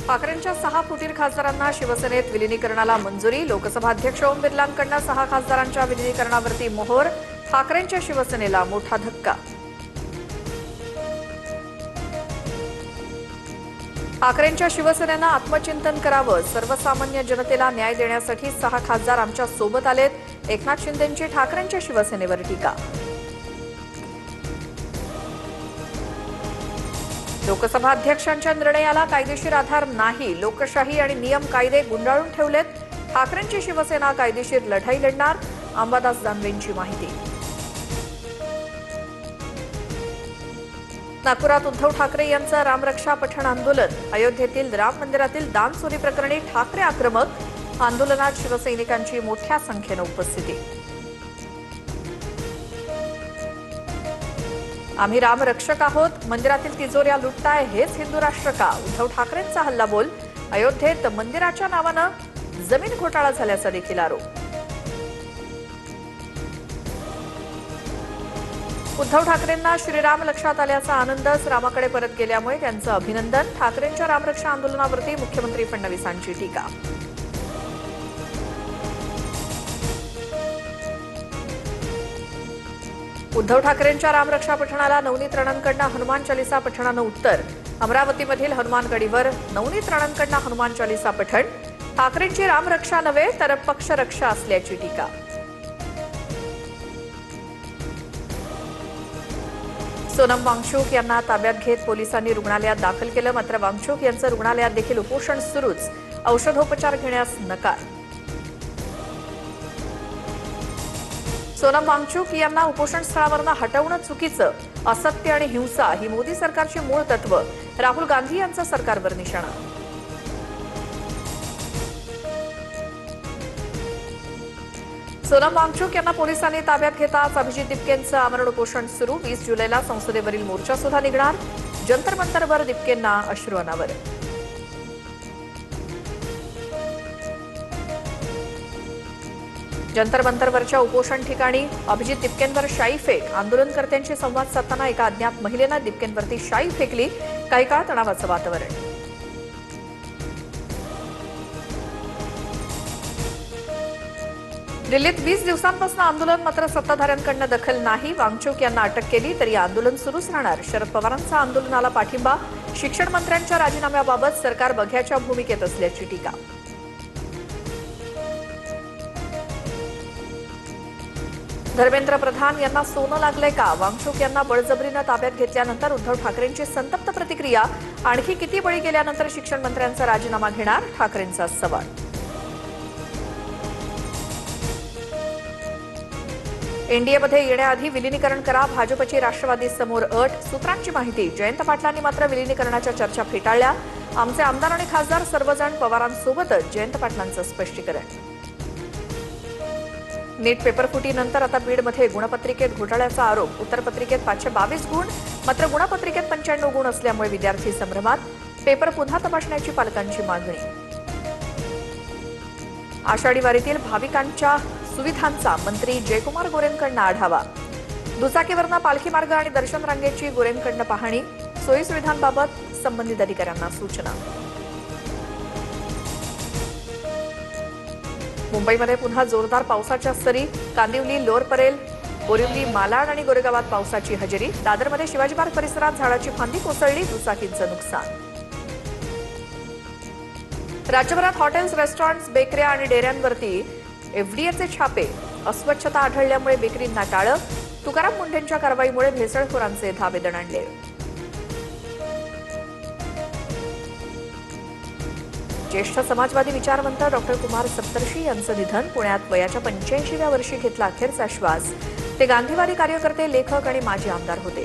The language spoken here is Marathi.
ठाकरेंच्या 6 फुटीर खासदारांना शिवसेनेत विलीनीकरणाला मंजुरी। लोकसभा अध्यक्ष ओम बिर्लांकडून 6 खासदारांच्या विलीनीकरणावरती मोहर। ठाकरेंच्या शिवसेनेला मोठा धक्का। ठाकरेंच्या शिवसेनेनं आत्मचिंतन करावं। सर्वसामान्य जनतेला न्याय देण्यासाठी 6 खासदार आमच्या सोबत आलेत। एकनाथ शिंदेंची ठाकरेंच्या शिवसेनेवर टीका। लोकसभा अध्यक्षांच्या निर्णयाला कायदेशीर आधार नाही। लोकशाही आणि नियम कायदे गुंडाळून ठेवलेत। ठाकरेंची शिवसेना कायदेशीर लढाई लढणार। अंबादास दानवेंची माहिती। नागपुरात उद्धव ठाकरे यांचं रामरक्षा पठण आंदोलन। अयोध्येतील राम मंदिरातील दान चोरी प्रकरणी ठाकरे आक्रमक। आंदोलनात शिवसैनिकांची मोठ्या संख्येनं उपस्थिती। आम्ही रामरक्षक आहोत। मंदिरातील तिजोऱ्या लुटताय हेच हिंदू राष्ट्र का? उद्धव ठाकरेंचा हल्लाबोल। अयोध्येत मंदिराच्या नावानं जमीन घोटाळा झाल्याचा देखील आरोप। उद्धव ठाकरेंना श्रीराम लक्षात आल्याचा आनंदच। रामाकडे परत गेल्यामुळे त्यांचं अभिनंदन। ठाकरेंच्या रामरक्षा आंदोलनावरती मुख्यमंत्री फडणवीसांची टीका। उद्धव ठाकरेंच्या रामरक्षा पठणाला नवनीत राणांकडून हनुमान चालीसा पठणानं उत्तर। अमरावतीमधील हनुमान गडीवर नवनीत राणांकडून हनुमान चालीसा पठण। ठाकरेंची रामरक्षा नव्हे तर पक्षरक्षा असल्याची टीका। सोनम वांगचुक यांना ताब्यात घेत पोलिसांनी रुग्णालयात दाखल केलं। मात्र वांगचुक यांचं रुग्णालयात देखील उपोषण सुरूच। औषधोपचार घेण्यास नकार। सोनम वांगचुक यांना उपोषण स्थळावरून हटवणं चुकीचं। असत्य आणि हिंसा ही मोदी सरकारची मूळ तत्व। राहुल गांधी यांचा सरकारवर निशाणा। सोनम वांगचुक यांना पोलिसांनी ताब्यात घेताच अभिजित दिपकेंचं आमरण उपोषण सुरू। 20 जुलैला संसदेवरील मोर्चा सुद्धा निघणार। जंतर मंतरवर दिपकेंना अश्रू अनावर। जंतर मंतरवरच्या उपोषण ठिकाणी अभिजित दिपकेंवर शाई फेक। आंदोलनकर्त्यांशी संवाद साधताना एका अज्ञात महिलेनं दिपकेंवरती शाई फेकली। काही काळ तणावाचं वातावरण। दिल्लीत 20 दिवसांपासून आंदोलन, मात्र सत्ताधाऱ्यांकडून दखल नाही। वांगचुक यांना अटक केली तरी आंदोलन सुरूच राहणार। शरद पवारांचा आंदोलनाला पाठिंबा। शिक्षण मंत्र्यांच्या राजीनाम्याबाबत सरकार बघ्याच्या भूमिकेत असल्याची टीका। धर्मेंद्र प्रधान यांना सोनं लागलंय का? वांगचुक यांना बळजबरीनं ताब्यात घेतल्यानंतर उद्धव ठाकरेंची संतप्त प्रतिक्रिया। आणखी किती बळी गेल्यानंतर शिक्षण मंत्र्यांचा राजीनामा घेणार? ठाकरेंचा सवाल। एनडीएमध्ये येण्याआधी विलीनीकरण करा। भाजपची राष्ट्रवादी समोर अट। सूत्रांची माहिती। जयंत पाटलांनी मात्र विलीनीकरणाच्या चर्चा फेटाळल्या। आमचे आमदार आणि खासदार सर्वजण पवारांसोबतच। जयंत पाटलांचं स्पष्टीकरण। नीट पेपरफुटीनंतर आता बीडमध्ये गुणपत्रिकेत घोटाळ्याचा आरोप। उत्तरपत्रिकेत 522 गुण, मात्र गुणपत्रिकेत 95 गुण असल्यामुळे विद्यार्थी संभ्रमात। पेपर पुन्हा तपासण्याची पालकांची मागणी। आषाढी वारीतील भाविकांच्या सुविधांचा मंत्री जयकुमार गोरेंकडून आढावा। दुचाकीवरनं पालखी मार्ग आणि दर्शन रांगेची गोरेंकडून पाहणी। सोयी सुविधांबाबत संबंधित अधिकाऱ्यांना सूचना। मुंबईमध्ये पुन्हा जोरदार पावसाच्या सरी। कांदिवली, लोअर परेल, बोरिवली, मालाड आणि गोरेगावात पावसाची हजेरी। दादरमध्ये शिवाजी पार्क परिसरात झाडाची फांदी कोसळली। दुचाकींचं नुकसान। राज्यभरात हॉटेल्स, रेस्टॉरंट्स, बेकऱ्या आणि डेऱ्यांवरती एफडीएचे छापे। अस्वच्छता आढळल्यामुळे बेकरींना टाळं। तुकाराम मुंढेंच्या कारवाईमुळे भेसळखोरांचे धाबे दणाणले। ज्येष्ठ समाजवादी विचारवंत डॉक्टर कुमार सप्तर्षी यांचं निधन। पुण्यात वयाच्या 85व्या वर्षी घेतला अखेरचा श्वास। ते गांधीवादी कार्यकर्ते, लेखक आणि माजी आमदार होते।